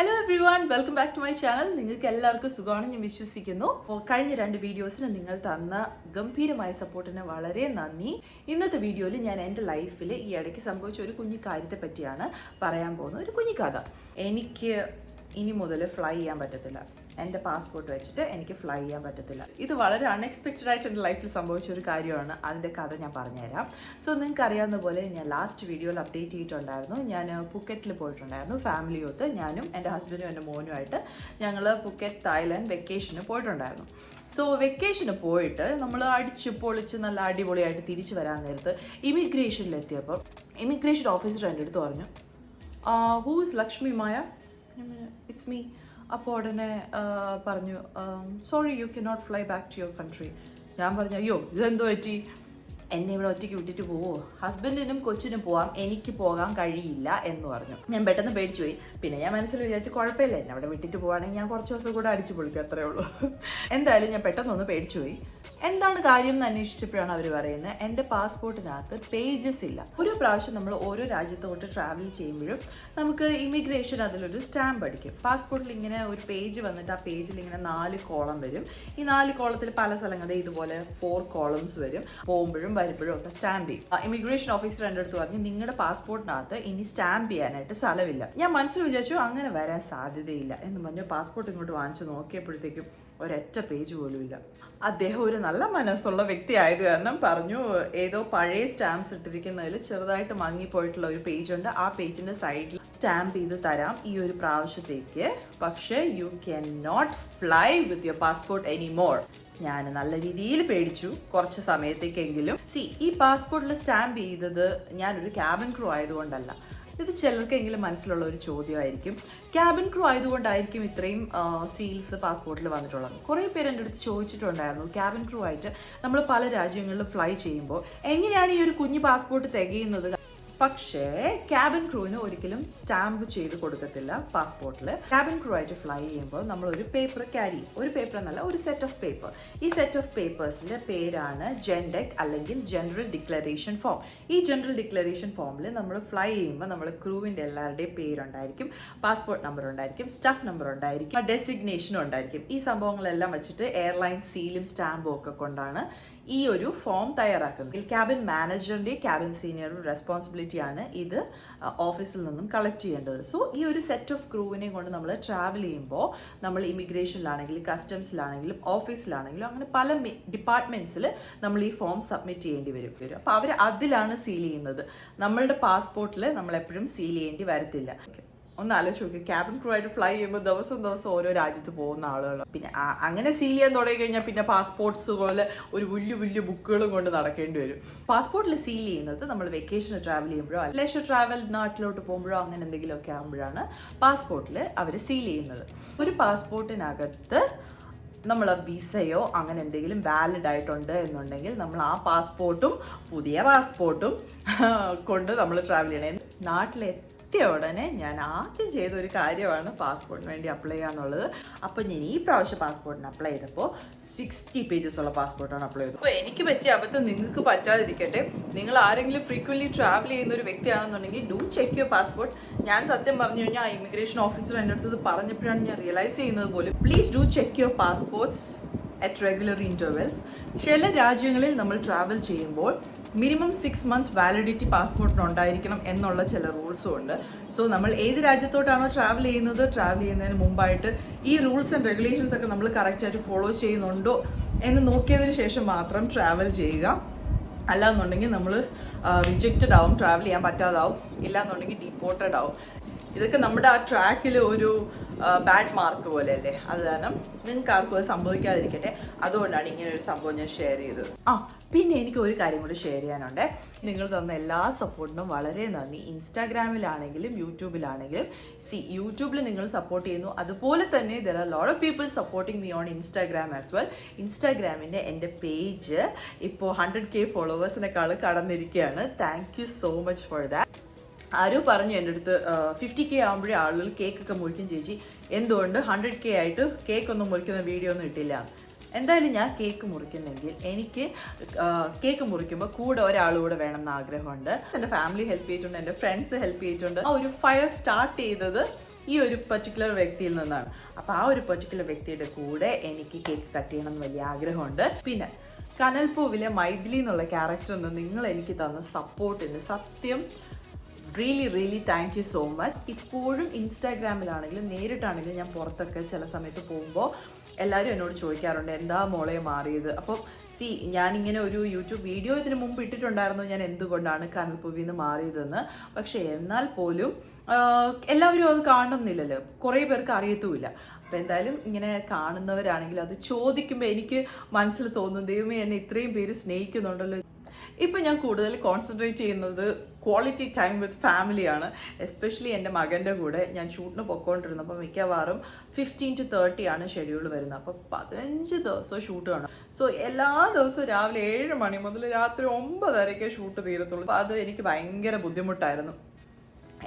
Hello everyone, welcome back to my channel. നിങ്ങൾക്ക് എല്ലാവർക്കും സുഖമാണെന്ന് ഞാൻ വിശ്വസിക്കുന്നു. കഴിഞ്ഞ രണ്ട് വീഡിയോസിന് നിങ്ങൾ തന്ന ഗംഭീരമായ സപ്പോർട്ടിന് വളരെ നന്ദി. ഇന്നത്തെ വീഡിയോയിൽ ഞാൻ എൻ്റെ ലൈഫിൽ ഈ ഇടയ്ക്ക് സംഭവിച്ച ഒരു കുഞ്ഞു കാര്യത്തെ പറ്റിയാണ് പറയാൻ പോകുന്നത്. ഒരു കുഞ്ഞു കഥ. എനിക്ക് ഇനി മുതൽ ഫ്ലൈ ചെയ്യാൻ പറ്റത്തില്ല. എൻ്റെ പാസ്പോർട്ട് വെച്ചിട്ട് എനിക്ക് ഫ്ലൈ ചെയ്യാൻ പറ്റത്തില്ല. ഇത് വളരെ അൺഎക്സ്പെക്റ്റഡ് ആയിട്ട് എൻ്റെ ലൈഫിൽ സംഭവിച്ച ഒരു കാര്യമാണ്. അതിൻ്റെ കഥ ഞാൻ പറഞ്ഞുതരാം. സോ നിങ്ങൾക്ക് അറിയാവുന്ന പോലെ ഞാൻ ലാസ്റ്റ് വീഡിയോയിൽ അപ്ഡേറ്റ് ചെയ്തിട്ടുണ്ടായിരുന്നു. ഞാൻ പുക്കറ്റിൽ പോയിട്ടുണ്ടായിരുന്നു ഫാമിലിയൊത്ത്. ഞാനും എൻ്റെ ഹസ്ബൻഡും എൻ്റെ മോനുമായിട്ട് ഞങ്ങൾ പുക്കറ്റ് തായ്ലാൻഡ് വെക്കേഷന് പോയിട്ടുണ്ടായിരുന്നു. സോ വെക്കേഷന് പോയിട്ട് നമ്മൾ അടിച്ച് പൊളിച്ച് നല്ല അടിപൊളിയായിട്ട് തിരിച്ചു വരാൻ നേരത്ത് ഇമിഗ്രേഷനിലെത്തിയപ്പോൾ ഇമിഗ്രേഷൻ ഓഫീസർ എൻ്റെ അടുത്ത് പറഞ്ഞു, who is Lakshmi Maya? It's me. അപ്പോൾ ഉടനെ പറഞ്ഞു, sorry you can not fly back to your country. ഞാൻ പറഞ്ഞു, അയ്യോ ഇതെന്തോ പറ്റി, എന്നെ ഇവിടെ ഒറ്റയ്ക്ക് വിട്ടിട്ട് പോവോ? ഹസ്ബൻഡിനും കൊച്ചിനും പോവാം, എനിക്ക് പോകാൻ കഴിയില്ല എന്ന് പറഞ്ഞു. ഞാൻ പെട്ടെന്ന് പേടിച്ചു പോയി. പിന്നെ ഞാൻ മനസ്സിൽ വിചാരിച്ച് കുഴപ്പമില്ല, എന്നെ അവിടെ വിട്ടിട്ട് പോവുകയാണെങ്കിൽ ഞാൻ കുറച്ച് ദിവസം കൂടെ അടിച്ചു പൊളിക്കും, അത്രേ ഉള്ളൂ. എന്തായാലും ഞാൻ പെട്ടെന്നൊന്ന് പേടിച്ചു പോയി. എന്താണ് കാര്യം എന്ന് അന്വേഷിച്ചപ്പോഴാണ് അവർ പറയുന്നത്, എൻ്റെ പാസ്പോർട്ടിനകത്ത് പേജസ് ഇല്ല. ഓരോ പ്രാവശ്യം നമ്മൾ ഓരോ രാജ്യത്തോട്ട് ട്രാവൽ ചെയ്യുമ്പോഴും നമുക്ക് ഇമിഗ്രേഷൻ അതിലൊരു സ്റ്റാമ്പ് അടിക്കും. പാസ്പോർട്ടിൽ ഇങ്ങനെ ഒരു പേജ് വന്നിട്ട് ആ പേജിൽ ഇങ്ങനെ 4 കോളം വരും. ഈ 4 കോളത്തിൽ പല സ്ഥലങ്ങളിൽ ഇതുപോലെ 4 കോളംസ് വരും. പോകുമ്പോഴും വരുമ്പോഴും ഒക്കെ സ്റ്റാമ്പ് ചെയ്യും. ഇമിഗ്രേഷൻ ഓഫീസർ എൻ്റെ അടുത്ത് പറഞ്ഞു, നിങ്ങളുടെ പാസ്പോർട്ടിനകത്ത് ഇനി സ്റ്റാമ്പ് ചെയ്യാനായിട്ട് സ്ഥലമില്ല. ഞാൻ മനസ്സിൽ വിചാരിച്ചു അങ്ങനെ വരാൻ സാധ്യതയില്ല എന്ന് പറഞ്ഞു. പാസ്പോർട്ട് ഇങ്ങോട്ട് വാങ്ങിച്ച് നോക്കിയപ്പോഴത്തേക്കും ഒരൊറ്റ പേജ് പോലും ഇല്ല. അദ്ദേഹം ഒരു നല്ല മനസ്സുള്ള വ്യക്തി ആയത് കാരണം പറഞ്ഞു, ഏതോ പഴയ സ്റ്റാമ്പ്സ് ഇട്ടിരിക്കുന്നതിൽ ചെറുതായിട്ട് മങ്ങിപ്പോയിട്ടുള്ള ഒരു പേജുണ്ട്, ആ പേജിൻ്റെ സൈഡിൽ സ്റ്റാമ്പ് ചെയ്ത് തരാം ഈ ഒരു പ്രാവശ്യത്തേക്ക്, പക്ഷേ you can not fly with your passport anymore. ഞാൻ നല്ല രീതിയിൽ പേടിച്ചു കുറച്ച് സമയത്തേക്കെങ്കിലും. ഈ പാസ്പോർട്ടിൽ സ്റ്റാമ്പ് ചെയ്തത് ഞാനൊരു ക്യാബിൻ ക്രൂ ആയതുകൊണ്ടല്ല. ഇത് ചിലർക്കെങ്കിലും മനസ്സിലുള്ള ഒരു ചോദ്യമായിരിക്കും. ക്യാബിൻ ക്രൂ ആയതുകൊണ്ടായിരിക്കും ഇത്രയും സീൽസ് പാസ്പോർട്ടിൽ വന്നിട്ടുള്ളത്. കുറേ പേര് എൻ്റെ അടുത്ത് ചോദിച്ചിട്ടുണ്ടായിരുന്നു, ക്യാബിൻ ക്രൂ ആയിട്ട് നമ്മൾ പല രാജ്യങ്ങളിലും ഫ്ലൈ ചെയ്യുമ്പോൾ എങ്ങനെയാണ് ഈ ഒരു കുഞ്ഞു പാസ്പോർട്ട് തികയുന്നത്? പക്ഷേ ക്യാബിൻ ക്രൂവിന് ഒരിക്കലും സ്റ്റാമ്പ് ചെയ്ത് കൊടുക്കത്തില്ല പാസ്പോർട്ടിൽ. ക്യാബിൻ ക്രൂ ആയിട്ട് ഫ്ലൈ ചെയ്യുമ്പോൾ നമ്മൾ ഒരു പേപ്പർ ക്യാരി ചെയ്യും. ഒരു പേപ്പർ എന്നല്ല, ഒരു സെറ്റ് ഓഫ് പേപ്പർ. ഈ സെറ്റ് ഓഫ് പേപ്പേഴ്സിൻ്റെ പേരാണ് ജെൻഡെക് അല്ലെങ്കിൽ ജനറൽ ഡിക്ലറേഷൻ ഫോം. ഈ ജനറൽ ഡിക്ലറേഷൻ ഫോമിൽ നമ്മൾ ഫ്ലൈ ചെയ്യുമ്പോൾ നമ്മൾ ക്രൂവിൻ്റെ എല്ലാവരുടെയും പേരുണ്ടായിരിക്കും, പാസ്പോർട്ട് നമ്പർ ഉണ്ടായിരിക്കും, സ്റ്റാഫ് നമ്പർ ഉണ്ടായിരിക്കും, ഡെസിഗ്നേഷനും ഉണ്ടായിരിക്കും. ഈ സംഭവങ്ങളെല്ലാം വെച്ചിട്ട് എയർലൈൻ സീലും സ്റ്റാമ്പും ഒക്കെ കൊണ്ടാണ് ഈ ഒരു ഫോം തയ്യാറാക്കുന്നത്. ക്യാബിൻ മാനേജറിൻ്റെ ക്യാബിൻ സീനിയറുടെ റെസ്പോൺസിബിലിറ്റിയാണ് ഇത് ഓഫീസിൽ നിന്നും കളക്ട് ചെയ്യേണ്ടത്. സോ ഈ ഒരു സെറ്റ് ഓഫ് ക്രൂവിനെ കൊണ്ട് നമ്മൾ ട്രാവൽ ചെയ്യുമ്പോൾ നമ്മൾ ഇമിഗ്രേഷനിലാണെങ്കിലും കസ്റ്റംസിലാണെങ്കിലും ഓഫീസിലാണെങ്കിലും അങ്ങനെ പല ഡിപ്പാർട്ട്മെൻറ്റ്സിൽ നമ്മൾ ഈ ഫോം സബ്മിറ്റ് ചെയ്യേണ്ടി വരും. അപ്പോൾ അവർ അതിലാണ് സീൽ ചെയ്യുന്നത്. നമ്മളുടെ പാസ്പോർട്ടിൽ നമ്മൾ എപ്പോഴും സീൽ ചെയ്യേണ്ടി വരത്തില്ല. ഒന്ന് ആലോചിച്ച് നോക്കി, ക്യാബിൻ ക്രൂ ആയിട്ട് ഫ്ലൈ ചെയ്യുമ്പോൾ ദിവസം ഓരോ രാജ്യത്ത് പോകുന്ന ആളുകൾ. പിന്നെ അങ്ങനെ സീൽ ചെയ്യാൻ തുടങ്ങി കഴിഞ്ഞാൽ പിന്നെ പാസ്പോർട്ട്സ് പോലെ ഒരു വലിയ ബുക്കുകളും കൊണ്ട് നടക്കേണ്ടി വരും. പാസ്പോർട്ടിൽ സീൽ ചെയ്യുന്നത് നമ്മൾ വെക്കേഷന് ട്രാവൽ ചെയ്യുമ്പോഴോ ലെഷർ ട്രാവൽ നാട്ടിലോട്ട് പോകുമ്പോഴോ അങ്ങനെ എന്തെങ്കിലുമൊക്കെ ആകുമ്പോഴാണ് പാസ്പോർട്ടിൽ അവർ സീൽ ചെയ്യുന്നത്. ഒരു പാസ്പോർട്ടിനകത്ത് നമ്മൾ വിസയോ അങ്ങനെ എന്തെങ്കിലും വാലിഡ് ആയിട്ടുണ്ട് എന്നുണ്ടെങ്കിൽ നമ്മൾ ആ പാസ്പോർട്ടും പുതിയ പാസ്പോർട്ടും കൊണ്ട് നമ്മൾ ട്രാവൽ ചെയ്യണം. നാട്ടിലെ ഉടനെ ഞാൻ ആദ്യം ചെയ്തൊരു കാര്യമാണ് പാസ്പോർട്ടിന് വേണ്ടി അപ്ലൈ ചെയ്യാന്നുള്ളത്. അപ്പോൾ ഞാൻ ഈ പ്രാവശ്യം പാസ്പോർട്ടിന് അപ്ലൈ ചെയ്തപ്പോൾ 60 പേജസ് ഉള്ള പാസ്പോർട്ടാണ് അപ്ലൈ ചെയ്തത്. അപ്പോൾ എനിക്ക് പറ്റിയ അബദ്ധം നിങ്ങൾക്ക് പറ്റാതിരിക്കട്ടെ. നിങ്ങൾ ആരെങ്കിലും ഫ്രീക്വൻലി ട്രാവൽ ചെയ്യുന്ന ഒരു വ്യക്തിയാണെന്നുണ്ടെങ്കിൽ ഡു ചെക്ക് യുവർ പാസ്പോർട്ട്. ഞാൻ സത്യം പറഞ്ഞു കഴിഞ്ഞാൽ ആ ഇമിഗ്രേഷൻ ഓഫീസർ എൻ്റെ അടുത്തത് പറഞ്ഞപ്പോഴാണ് ഞാൻ റിയലൈസ് ചെയ്യുന്നത് പോലും. Please do check your passports at regular intervals. ചില രാജ്യങ്ങളിൽ നമ്മൾ ട്രാവൽ ചെയ്യുമ്പോൾ മിനിമം 6 months വാലിഡിറ്റി പാസ്പോർട്ടിന് ഉണ്ടായിരിക്കണം എന്നുള്ള ചില റൂൾസും ഉണ്ട്. സോ നമ്മൾ ഏത് രാജ്യത്തോട്ടാണോ ട്രാവൽ ചെയ്യുന്നതിന് മുമ്പായിട്ട് ഈ റൂൾസ് ആൻഡ് റെഗുലേഷൻസ് ഒക്കെ നമ്മൾ കറക്റ്റായിട്ട് ഫോളോ ചെയ്യുന്നുണ്ടോ എന്ന് നോക്കിയതിന് ശേഷം മാത്രം ട്രാവൽ ചെയ്യുക. അല്ലാന്നുണ്ടെങ്കിൽ നമ്മൾ റിജക്റ്റഡ് ആവും, ട്രാവൽ ചെയ്യാൻ പറ്റാതാവും, ഇല്ലാന്നുണ്ടെങ്കിൽ ഡീപ്പോർട്ടഡ് ആവും. ഇതൊക്കെ നമ്മുടെ ആ ട്രാക്കിൽ ഒരു ബാഡ് മാർക്ക് പോലെയല്ലേ. അത് കാരണം നിങ്ങൾക്ക് ആർക്കും അത് സംഭവിക്കാതിരിക്കട്ടെ. അതുകൊണ്ടാണ് ഇങ്ങനെ ഒരു സംഭവം ഞാൻ ഷെയർ ചെയ്തത്. പിന്നെ എനിക്ക് ഒരു കാര്യം കൂടി ഷെയർ ചെയ്യാനുണ്ട്. നിങ്ങൾ തന്ന എല്ലാ സപ്പോർട്ടിനും വളരെ നന്ദി. ഇൻസ്റ്റാഗ്രാമിലാണെങ്കിലും യൂട്യൂബിലാണെങ്കിലും. യൂട്യൂബിൽ നിങ്ങൾ സപ്പോർട്ട് ചെയ്യുന്നു, അതുപോലെ തന്നെ there are lot of people supporting me on Instagram as well. ഇൻസ്റ്റാഗ്രാമിൻ്റെ എൻ്റെ പേജ് ഇപ്പോൾ 100K ഫോളോവേഴ്സിനേക്കാൾ കടന്നിരിക്കുകയാണ്. Thank you so much for that. ആരോ പറഞ്ഞു എൻ്റെ അടുത്ത് 50K ആകുമ്പോഴേ ആളുകൾ കേക്കൊക്കെ മുറിക്കും ചേച്ചി, എന്തുകൊണ്ട് 100K ആയിട്ട് കേക്കൊന്നും മുറിക്കുന്ന വീഡിയോ ഒന്നും ഇട്ടില്ല. എന്തായാലും ഞാൻ കേക്ക് മുറിക്കുന്നെങ്കിൽ എനിക്ക് കേക്ക് മുറിക്കുമ്പോൾ കൂടെ ഒരാളുകൂടെ വേണമെന്ന് ആഗ്രഹമുണ്ട്. എൻ്റെ ഫാമിലി ഹെൽപ്പ് ചെയ്തിട്ടുണ്ട്, എൻ്റെ ഫ്രണ്ട്സ് ഹെൽപ്പ് ചെയ്തിട്ടുണ്ട്. ആ ഒരു ഫയർ സ്റ്റാർട്ട് ചെയ്തത് ഈ ഒരു പർട്ടിക്കുലർ വ്യക്തിയിൽ നിന്നാണ്. അപ്പോൾ ആ ഒരു പർട്ടിക്കുലർ വ്യക്തിയുടെ കൂടെ എനിക്ക് കേക്ക് കട്ട് ചെയ്യണം എന്ന് വലിയ ആഗ്രഹമുണ്ട്. പിന്നെ കനൽപ്പൂവിലെ മൈഥിലി എന്നുള്ള ക്യാരക്ടറിന് നിങ്ങൾ എനിക്ക് തന്ന സപ്പോർട്ടിന് സത്യം really thank you so much. ഇപ്പോഴും ഇൻസ്റ്റാഗ്രാമിലാണെങ്കിലും നേരിട്ടാണെങ്കിലും ഞാൻ പുറത്തൊക്കെ ചില സമയത്ത് പോകുമ്പോൾ എല്ലാവരും എന്നോട് ചോദിക്കാറുണ്ട് എന്താ മോളെ മാറിയത്. അപ്പോൾ ഞാനിങ്ങനെ ഒരു യൂട്യൂബ് വീഡിയോ ഇതിന് മുമ്പ് ഇട്ടിട്ടുണ്ടായിരുന്നു, ഞാൻ എന്തുകൊണ്ടാണ് കനൽപ്പൂവിൽ നിന്ന് മാറിയതെന്ന്. പക്ഷേ എന്നാൽ പോലും എല്ലാവരും അത് കാണുന്നില്ലല്ലോ, കുറേ പേർക്ക് അറിയത്തുമില്ല. അപ്പോൾ എന്തായാലും ഇങ്ങനെ കാണുന്നവരാണെങ്കിൽ അത് ചോദിക്കുമ്പോൾ എനിക്ക് മനസ്സിൽ തോന്നും, ദൈവമേ എന്നെ ഇത്രയും പേര് സ്നേഹിക്കുന്നുണ്ടല്ലോ. ഇപ്പം ഞാൻ കൂടുതൽ കോൺസെൻട്രേറ്റ് ചെയ്യുന്നത് ക്വാളിറ്റി ടൈം വിത്ത് ഫാമിലിയാണ്. എസ്പെഷ്യലി എൻ്റെ മകൻ്റെ കൂടെ ഞാൻ ഷൂട്ടിന് പൊയ്ക്കൊണ്ടിരുന്നപ്പോൾ മിക്കവാറും 15 to 30 ആണ് ഷെഡ്യൂൾ വരുന്നത്. അപ്പോൾ 15 ദിവസവും ഷൂട്ട് കാണും. സോ എല്ലാ ദിവസവും രാവിലെ 7 മണി മുതൽ രാത്രി 9 വരെയൊക്കെ ഷൂട്ട് തീരത്തുള്ളൂ. അപ്പോൾ അത് എനിക്ക് ഭയങ്കര ബുദ്ധിമുട്ടായിരുന്നു.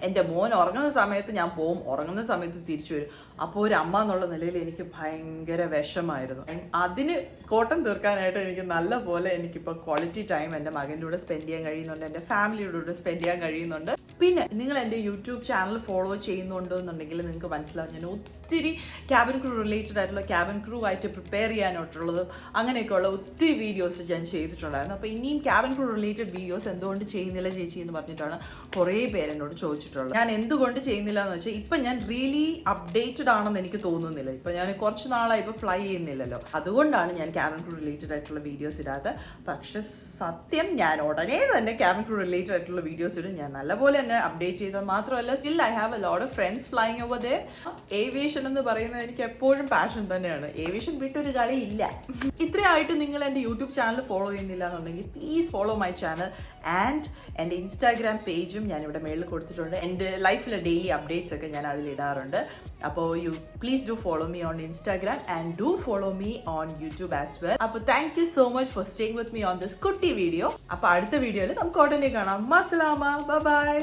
എൻ്റെ മോൻ ഉറങ്ങുന്ന സമയത്ത് ഞാൻ പോവും, ഉറങ്ങുന്ന സമയത്ത് തിരിച്ചു വരും. അപ്പോൾ ഒരു അമ്മ എന്നുള്ള നിലയിൽ എനിക്ക് ഭയങ്കര വിഷമായിരുന്നു. അതിന് കോട്ടം തീർക്കാനായിട്ട് എനിക്ക് നല്ല പോലെ എനിക്കിപ്പോൾ ക്വാളിറ്റി ടൈം എൻ്റെ മകൻ്റെ കൂടെ സ്പെൻഡ് ചെയ്യാൻ കഴിയുന്നുണ്ട്, എൻ്റെ ഫാമിലിയുടെ കൂടെ സ്പെൻഡ് ചെയ്യാൻ കഴിയുന്നുണ്ട്. പിന്നെ നിങ്ങൾ എൻ്റെ യൂട്യൂബ് ചാനൽ ഫോളോ ചെയ്യുന്നുണ്ടോ എന്നുണ്ടെങ്കിൽ നിങ്ങൾക്ക് മനസ്സിലാവും, ഞാൻ ഒത്തിരി ക്യാബിൻ ക്രൂ റിലേറ്റഡ് ആയിട്ടുള്ള ക്യാബിൻ ക്രൂ ആയിട്ട് പ്രിപ്പയർ ചെയ്യാനായിട്ടുള്ളതും അങ്ങനെയൊക്കെയുള്ള ഒത്തിരി വീഡിയോസ് ഞാൻ ചെയ്തിട്ടുണ്ടായിരുന്നു. അപ്പോൾ ഇനിയും ക്യാബിൻ ക്രൂ റിലേറ്റഡ് വീഡിയോസ് എന്തുകൊണ്ട് ചെയ്യുന്നില്ല ചേച്ചി എന്ന് പറഞ്ഞിട്ടാണ് കുറേ പേരെന്നോട് ചോദിച്ചിട്ടുള്ളത്. ഞാൻ എന്തുകൊണ്ട് ചെയ്യുന്നില്ല എന്ന് വെച്ചാൽ ഇപ്പം ഞാൻ റിയലി അപ്ഡേറ്റഡ് ആണെന്ന് എനിക്ക് തോന്നുന്നില്ല. ഇപ്പം ഞാൻ കുറച്ച് നാളായി ഇപ്പോൾ ഫ്ലൈ ചെയ്യുന്നില്ലല്ലോ, അതുകൊണ്ടാണ് ഞാൻ ക്യാബിൻ ക്രൂ റിലേറ്റഡ് ആയിട്ടുള്ള വീഡിയോസ് ഇടാത്തത്. പക്ഷെ സത്യം ഞാൻ ഉടനെ തന്നെ ക്യാബിൻ ക്രൂ റിലേറ്റഡ് ആയിട്ടുള്ള വീഡിയോസ് ഇടും. ഞാൻ നല്ലപോലെ തന്നെ അപ്ഡേറ്റ് ചെയ്തത് മാത്രമല്ല, still I have a lot of friends flying over they. Aviation എന്ന് പറയുന്നത് എനിക്ക് എപ്പോഴും പാഷൻ തന്നെയാണ്. ഏവിയേഷൻ വിട്ടൊരു കളിയില്ല. ഇത്രയായിട്ട് നിങ്ങൾ എൻ്റെ യൂട്യൂബ് ചാനൽ ഫോളോ ചെയ്യുന്നില്ല എന്നുണ്ടെങ്കിൽ please follow my channel and എൻ്റെ ഇൻസ്റ്റാഗ്രാം പേജും ഞാനിവിടെ മേളിൽ കൊടുത്തിട്ടുണ്ട്. എൻ്റെ ലൈഫിലെ ഡെയിലി അപ്ഡേറ്റ്സ് ഒക്കെ ഞാൻ അതിലിടാറുണ്ട്. അപ്പോൾ please do follow me on Instagram and do follow me on YouTube as well. അപ്പോൾ thank you so much for staying with me on this കുട്ടി വീഡിയോ. അപ്പോൾ അടുത്ത വീഡിയോയിൽ നമുക്ക് ഉടനെ കാണാം. അസ്സലാമ, ബൈ.